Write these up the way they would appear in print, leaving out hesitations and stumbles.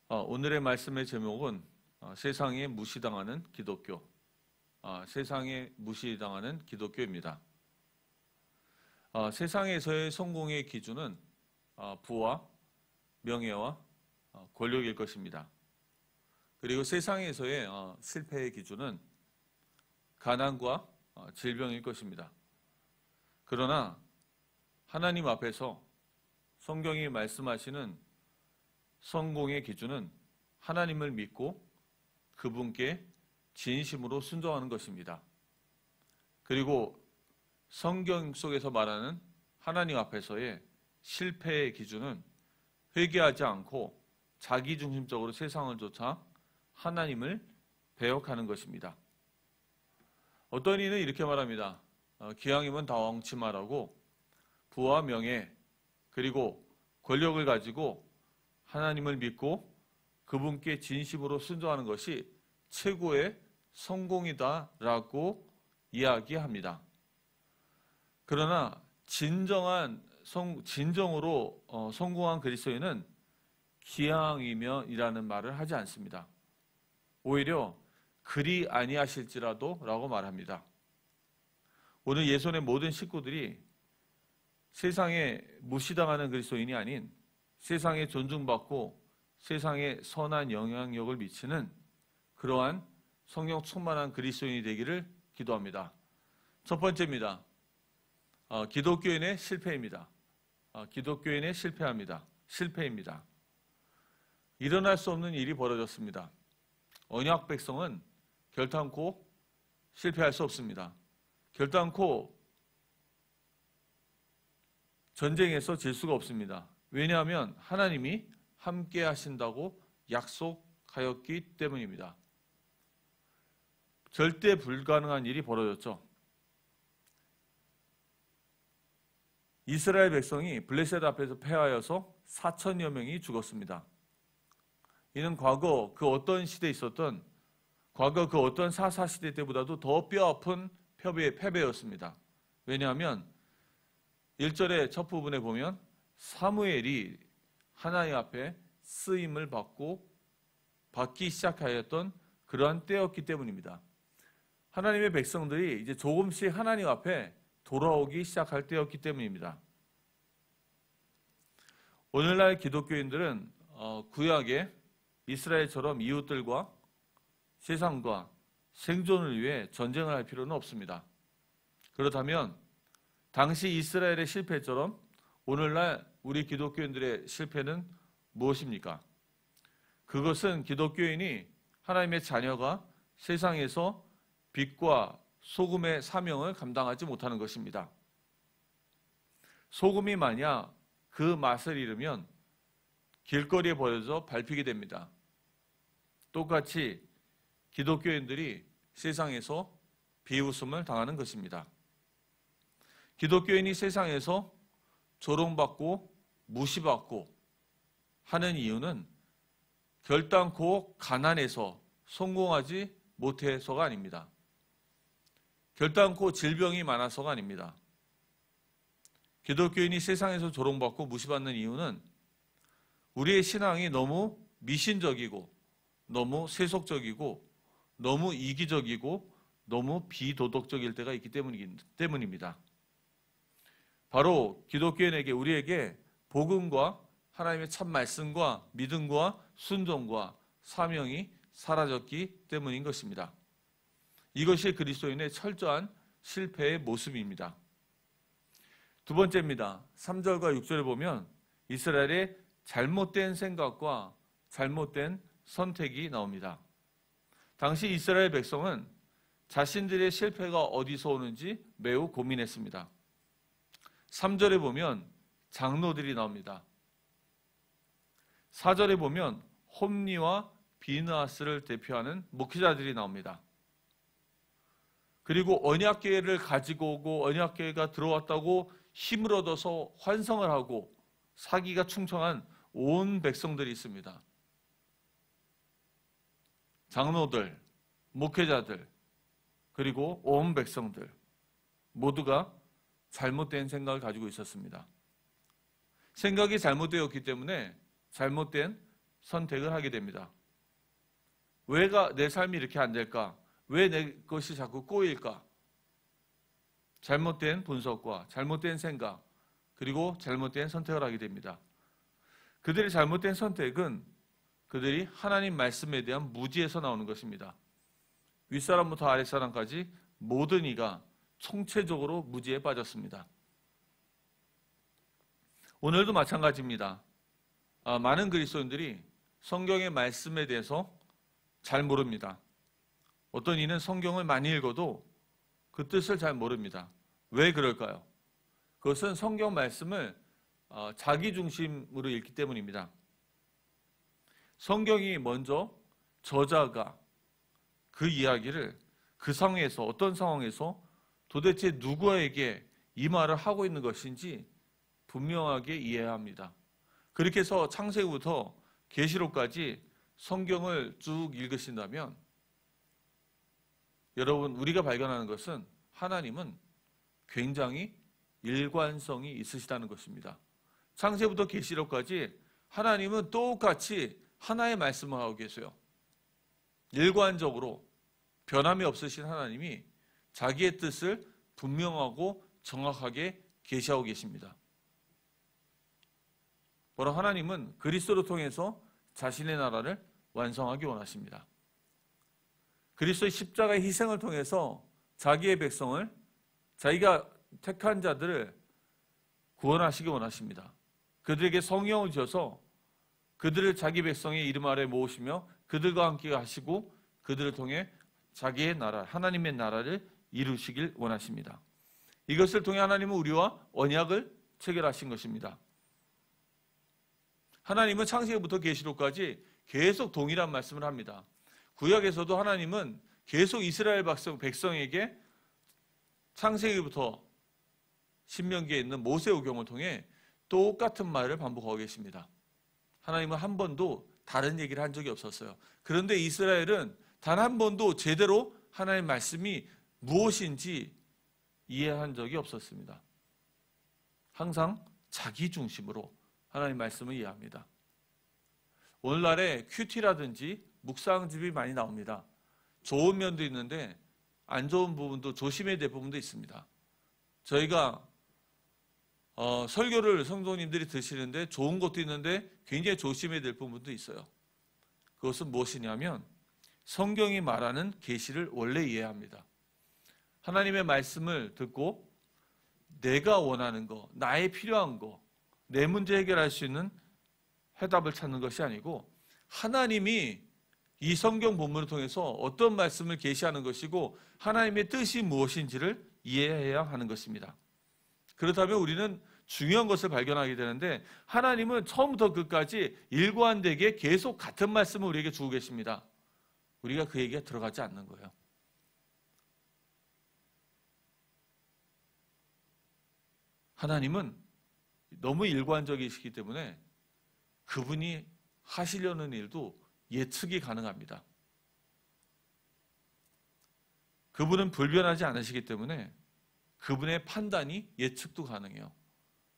오늘의 말씀의 제목은 세상에 무시당하는 기독교, 세상에 무시당하는 기독교입니다. 세상에서의 성공의 기준은 부와 명예와 권력일 것입니다. 그리고 세상에서의 실패의 기준은 가난과 질병일 것입니다. 그러나 하나님 앞에서 성경이 말씀하시는 성공의 기준은 하나님을 믿고 그분께 진심으로 순종하는 것입니다. 그리고 성경 속에서 말하는 하나님 앞에서의 실패의 기준은 회개하지 않고 자기중심적으로 세상을 쫓아 하나님을 배역하는 것입니다. 어떤 이는 이렇게 말합니다. 기왕이면 다 엉치마라고 부와 명예 그리고 권력을 가지고 하나님을 믿고 그분께 진심으로 순종하는 것이 최고의 성공이다라고 이야기합니다. 그러나 진정으로 성공한 그리스도인은 기왕이면이라는 말을 하지 않습니다. 오히려 그리 아니하실지라도 라고 말합니다. 오늘 예손의 모든 식구들이 세상에 무시당하는 그리스도인이 아닌 세상에 존중받고 세상에 선한 영향력을 미치는 그러한 성령 충만한 그리스도인이 되기를 기도합니다. 첫 번째입니다. 기독교인의 실패입니다. 기독교인의 실패입니다. 일어날 수 없는 일이 벌어졌습니다. 언약 백성은 결단코 실패할 수 없습니다. 결단코 전쟁에서 질 수가 없습니다. 왜냐하면 하나님이 함께 하신다고 약속하였기 때문입니다. 절대 불가능한 일이 벌어졌죠. 이스라엘 백성이 블레셋 앞에서 패하여서 4천여 명이 죽었습니다. 이는 과거 그 어떤 시대에 있었던 과거 그 어떤 사사시대 때보다도 더 뼈아픈 패배였습니다. 왜냐하면 1절의 첫 부분에 보면 사무엘이 하나님 앞에 쓰임을 받기 시작하였던 그러한 때였기 때문입니다. 하나님의 백성들이 이제 조금씩 하나님 앞에 돌아오기 시작할 때였기 때문입니다. 오늘날 기독교인들은 구약의 이스라엘처럼 이웃들과 세상과 생존을 위해 전쟁을 할 필요는 없습니다. 그렇다면 당시 이스라엘의 실패처럼 오늘날 우리 기독교인들의 실패는 무엇입니까? 그것은 기독교인이 하나님의 자녀가 세상에서 빛과 소금의 사명을 감당하지 못하는 것입니다. 소금이 만약 그 맛을 잃으면 길거리에 버려져 밟히게 됩니다. 똑같이 기독교인들이 세상에서 비웃음을 당하는 것입니다. 기독교인이 세상에서 조롱받고 무시받고 하는 이유는 결단코 가난해서 성공하지 못해서가 아닙니다. 결단코 질병이 많아서가 아닙니다. 기독교인이 세상에서 조롱받고 무시받는 이유는 우리의 신앙이 너무 미신적이고 너무 세속적이고 너무 이기적이고 너무 비도덕적일 때가 있기 때문입니다. 바로 기독교인에게 우리에게 복음과 하나님의 참 말씀과 믿음과 순종과 사명이 사라졌기 때문인 것입니다. 이것이 그리스도인의 철저한 실패의 모습입니다. 두 번째입니다. 3절과 6절을 보면 이스라엘의 잘못된 생각과 잘못된 선택이 나옵니다. 당시 이스라엘 백성은 자신들의 실패가 어디서 오는지 매우 고민했습니다. 3절에 보면 장로들이 나옵니다. 4절에 보면 홈리와 비느하스를 대표하는 목회자들이 나옵니다. 그리고 언약궤를 가지고 오고 언약궤가 들어왔다고 힘을 얻어서 환성을 하고 사기가 충성한 온 백성들이 있습니다. 장로들, 목회자들, 그리고 온 백성들 모두가 잘못된 생각을 가지고 있었습니다. 생각이 잘못되었기 때문에 잘못된 선택을 하게 됩니다. 왜 내 삶이 이렇게 안 될까? 왜 내 것이 자꾸 꼬일까? 잘못된 분석과 잘못된 생각, 그리고 잘못된 선택을 하게 됩니다. 그들의 잘못된 선택은 그들이 하나님 말씀에 대한 무지에서 나오는 것입니다. 윗사람부터 아랫사람까지 모든 이가 총체적으로 무지에 빠졌습니다. 오늘도 마찬가지입니다. 많은 그리스도인들이 성경의 말씀에 대해서 잘 모릅니다. 어떤 이는 성경을 많이 읽어도 그 뜻을 잘 모릅니다. 왜 그럴까요? 그것은 성경 말씀을 자기 중심으로 읽기 때문입니다. 성경이 먼저 저자가 그 이야기를 그 상황에서, 어떤 상황에서 도대체 누구에게 이 말을 하고 있는 것인지 분명하게 이해해야 합니다. 그렇게 해서 창세기부터 계시록까지 성경을 쭉 읽으신다면 여러분, 우리가 발견하는 것은 하나님은 굉장히 일관성이 있으시다는 것입니다. 창세기부터 계시록까지 하나님은 똑같이 하나의 말씀을 하고 계세요. 일관적으로 변함이 없으신 하나님이 자기의 뜻을 분명하고 정확하게 계시하고 계십니다. 바로 하나님은 그리스도를 통해서 자신의 나라를 완성하기 원하십니다. 그리스도의 십자가의 희생을 통해서 자기의 백성을, 자기가 택한 자들을 구원하시기 원하십니다. 그들에게 성령을 주셔서 그들을 자기 백성의 이름 아래 모으시며 그들과 함께 하시고 그들을 통해 자기의 나라, 하나님의 나라를 이루시길 원하십니다. 이것을 통해 하나님은 우리와 언약을 체결하신 것입니다. 하나님은 창세기부터 계시록까지 계속 동일한 말씀을 합니다. 구약에서도 하나님은 계속 이스라엘 백성에게 창세기부터 신명기에 있는 모세오경을 통해 똑같은 말을 반복하고 계십니다. 하나님은 한 번도 다른 얘기를 한 적이 없었어요. 그런데 이스라엘은 단 한 번도 제대로 하나님의 말씀이 무엇인지 이해한 적이 없었습니다. 항상 자기 중심으로 하나님의 말씀을 이해합니다. 오늘날에 큐티라든지 묵상집이 많이 나옵니다. 좋은 면도 있는데 안 좋은 부분도, 조심해야 될 부분도 있습니다. 저희가 설교를 성도님들이 드시는데 좋은 것도 있는데 굉장히 조심해야 될 부분도 있어요. 그것은 무엇이냐면 성경이 말하는 계시를 원래 이해합니다. 하나님의 말씀을 듣고 내가 원하는 거, 나의 필요한 거, 내 문제 해결할 수 있는 해답을 찾는 것이 아니고 하나님이 이 성경 본문을 통해서 어떤 말씀을 계시하는 것이고 하나님의 뜻이 무엇인지를 이해해야 하는 것입니다. 그렇다면 우리는 중요한 것을 발견하게 되는데 하나님은 처음부터 끝까지 일관되게 계속 같은 말씀을 우리에게 주고 계십니다. 우리가 그 얘기에 들어가지 않는 거예요. 하나님은 너무 일관적이시기 때문에 그분이 하시려는 일도 예측이 가능합니다. 그분은 불변하지 않으시기 때문에 그분의 판단이 예측도 가능해요.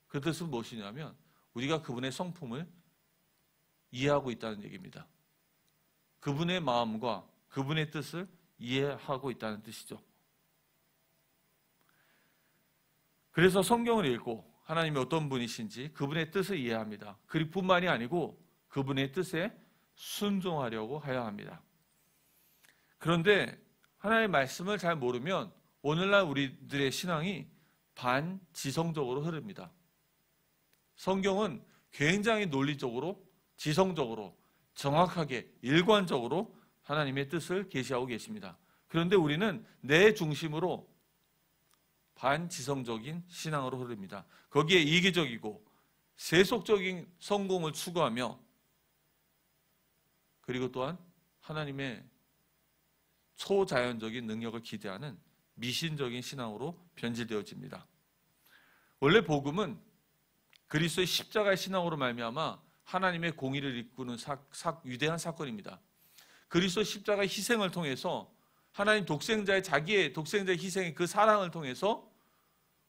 그 뜻은 무엇이냐면 우리가 그분의 성품을 이해하고 있다는 얘기입니다. 그분의 마음과 그분의 뜻을 이해하고 있다는 뜻이죠. 그래서 성경을 읽고 하나님이 어떤 분이신지 그분의 뜻을 이해합니다. 그뿐만이 아니고 그분의 뜻에 순종하려고 해야 합니다. 그런데 하나님의 말씀을 잘 모르면 오늘날 우리들의 신앙이 반지성적으로 흐릅니다. 성경은 굉장히 논리적으로, 지성적으로, 정확하게, 일관적으로 하나님의 뜻을 계시하고 계십니다. 그런데 우리는 내 중심으로 반지성적인 신앙으로 흐릅니다. 거기에 이기적이고 세속적인 성공을 추구하며 그리고 또한 하나님의 초자연적인 능력을 기대하는 미신적인 신앙으로 변질되어집니다. 원래 복음은 그리스도의 십자가의 신앙으로 말미암아 하나님의 공의를 이끄는 위대한 사건입니다. 그리스도 십자가의 희생을 통해서 하나님 독생자의 자기의 독생자의 희생의 그 사랑을 통해서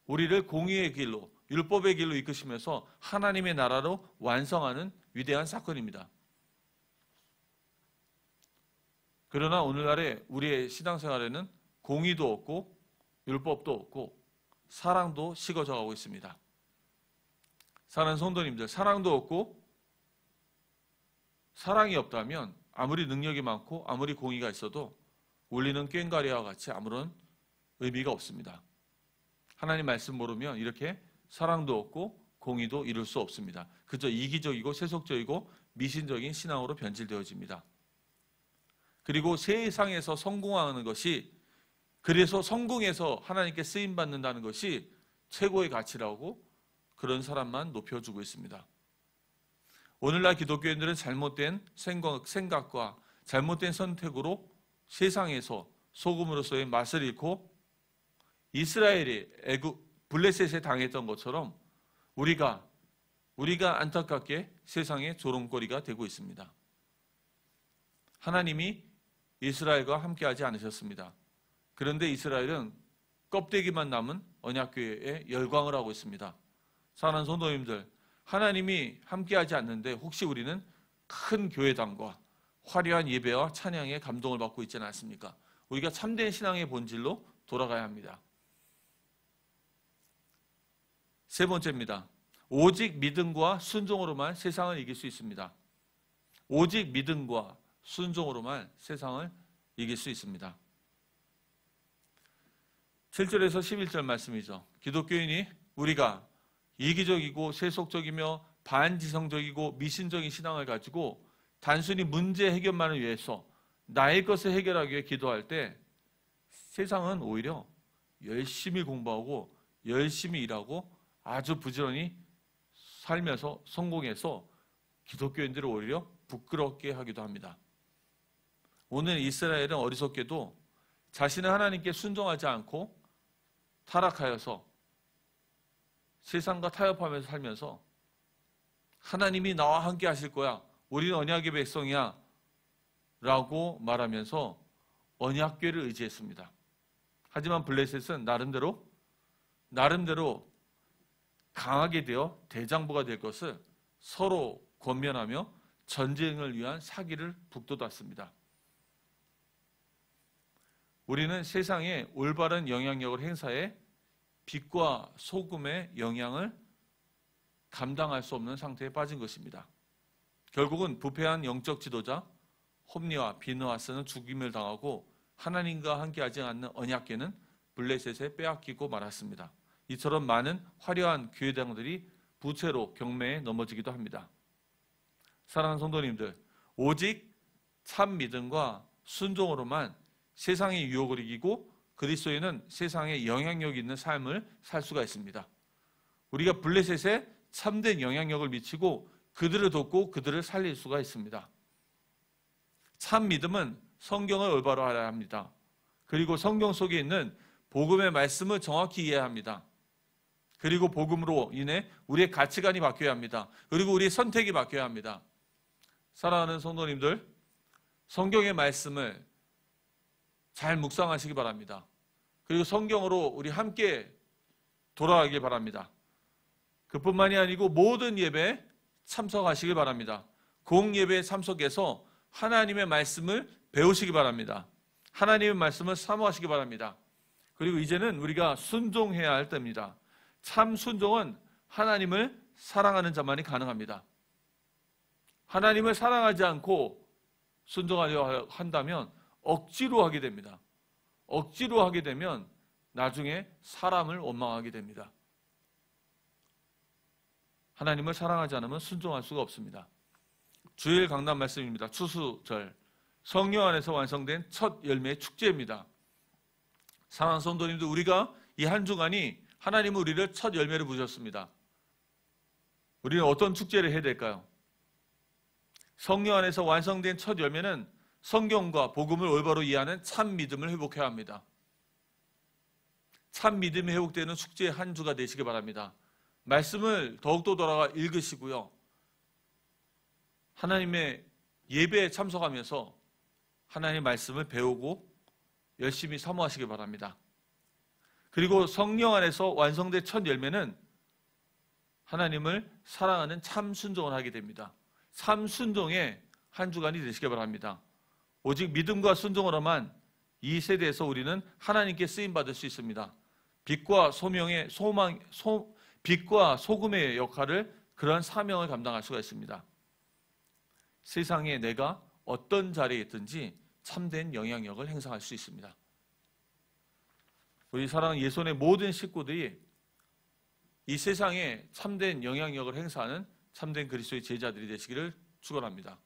우리를 공의의 길로, 율법의 길로 이끄시면서 하나님의 나라로 완성하는 위대한 사건입니다. 그러나 오늘날의 우리의 신앙생활에는 공의도 없고 율법도 없고 사랑도 식어져 가고 있습니다. 사랑하는 성도님들, 사랑도 없고 사랑이 없다면 아무리 능력이 많고 아무리 공의가 있어도 울리는 꽹과리와 같이 아무런 의미가 없습니다. 하나님 말씀 모르면 이렇게 사랑도 없고 공의도 이룰 수 없습니다. 그저 이기적이고 세속적이고 미신적인 신앙으로 변질되어집니다. 그리고 세상에서 성공하는 것이, 그래서 성공해서 하나님께 쓰임받는다는 것이 최고의 가치라고 그런 사람만 높여주고 있습니다. 오늘날 기독교인들은 잘못된 생각과 잘못된 선택으로 세상에서 소금으로서의 맛을 잃고 이스라엘이 블레셋에 당했던 것처럼 우리가 안타깝게 세상의 조롱거리가 되고 있습니다. 하나님이 이스라엘과 함께하지 않으셨습니다. 그런데 이스라엘은 껍데기만 남은 언약궤에 열광을 하고 있습니다. 사랑하는 성도님들, 하나님이 함께하지 않는데 혹시 우리는 큰 교회당과 화려한 예배와 찬양에 감동을 받고 있지는 않습니까? 우리가 참된 신앙의 본질로 돌아가야 합니다. 세 번째입니다. 오직 믿음과 순종으로만 세상을 이길 수 있습니다. 오직 믿음과 순종으로만 세상을 이길 수 있습니다. 7절에서 11절 말씀이죠. 기독교인이 우리가 이기적이고 세속적이며 반지성적이고 미신적인 신앙을 가지고 단순히 문제 해결만을 위해서 나의 것을 해결하기 위해 기도할 때 세상은 오히려 열심히 공부하고 열심히 일하고 아주 부지런히 살면서 성공해서 기독교인들을 오히려 부끄럽게 하기도 합니다. 오늘 이스라엘은 어리석게도 자신은 하나님께 순종하지 않고 타락하여서 세상과 타협하면서 살면서 하나님이 나와 함께 하실 거야, 우리는 언약의 백성이야 라고 말하면서 언약궤를 의지했습니다. 하지만 블레셋은 나름대로 강하게 되어 대장부가 될 것을 서로 권면하며 전쟁을 위한 사기를 북돋았습니다. 우리는 세상에 올바른 영향력을 행사해 빛과 소금의 영향을 감당할 수 없는 상태에 빠진 것입니다. 결국은 부패한 영적 지도자 홈리와 비느하스는 죽임을 당하고 하나님과 함께하지 않는 언약궤는 블레셋에 빼앗기고 말았습니다. 이처럼 많은 화려한 교회당들이 부채로 경매에 넘어지기도 합니다. 사랑하는 성도님들, 오직 참 믿음과 순종으로만 세상의 유혹을 이기고 그리스도인은 세상에 영향력 있는 삶을 살 수가 있습니다. 우리가 블레셋에 참된 영향력을 미치고 그들을 돕고 그들을 살릴 수가 있습니다. 참 믿음은 성경을 올바로 알아야 합니다. 그리고 성경 속에 있는 복음의 말씀을 정확히 이해해야 합니다. 그리고 복음으로 인해 우리의 가치관이 바뀌어야 합니다. 그리고 우리의 선택이 바뀌어야 합니다. 사랑하는 성도님들, 성경의 말씀을 잘 묵상하시기 바랍니다. 그리고 성경으로 우리 함께 돌아가길 바랍니다. 그뿐만이 아니고 모든 예배에 참석하시길 바랍니다. 공예배에 참석해서 하나님의 말씀을 배우시기 바랍니다. 하나님의 말씀을 사모하시기 바랍니다. 그리고 이제는 우리가 순종해야 할 때입니다. 참 순종은 하나님을 사랑하는 자만이 가능합니다. 하나님을 사랑하지 않고 순종하려 한다면 억지로 하게 됩니다. 억지로 하게 되면 나중에 사람을 원망하게 됩니다. 하나님을 사랑하지 않으면 순종할 수가 없습니다. 주일 강단 말씀입니다. 추수절, 성령 안에서 완성된 첫 열매의 축제입니다. 사랑하는 성도님들, 우리가 이 한 주간이 하나님은 우리를 첫 열매를 부으셨습니다. 우리는 어떤 축제를 해야 될까요? 성령 안에서 완성된 첫 열매는 성경과 복음을 올바로 이해하는 참 믿음을 회복해야 합니다. 참 믿음이 회복되는 축제의 한 주가 되시기 바랍니다. 말씀을 더욱더 돌아가 읽으시고요. 하나님의 예배에 참석하면서 하나님의 말씀을 배우고 열심히 사모하시기 바랍니다. 그리고 성령 안에서 완성된 첫 열매는 하나님을 사랑하는 참 순종을 하게 됩니다. 참 순종의 한 주간이 되시기 바랍니다. 오직 믿음과 순종을 하면 이 세대에서 우리는 하나님께 쓰임 받을 수 있습니다. 빛과 소금의 역할을, 그러한 사명을 감당할 수가 있습니다. 세상에 내가 어떤 자리에 있든지 참된 영향력을 행사할 수 있습니다. 우리 사랑하는 예손의 모든 식구들이 이 세상에 참된 영향력을 행사하는 참된 그리스도의 제자들이 되시기를 축원합니다.